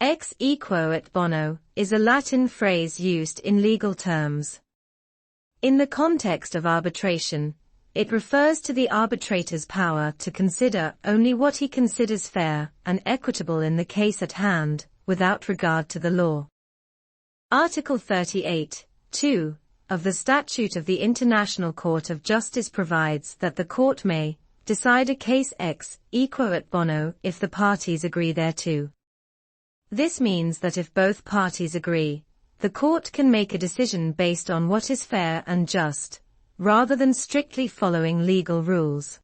Ex aequo et bono is a Latin phrase used in legal terms. In the context of arbitration, it refers to the arbitrator's power to consider only what he considers fair and equitable in the case at hand, without regard to the law. Article 38, 2, of the Statute of the International Court of Justice provides that the court may decide a case ex aequo et bono if the parties agree thereto. This means that if both parties agree, the court can make a decision based on what is fair and just, rather than strictly following legal rules.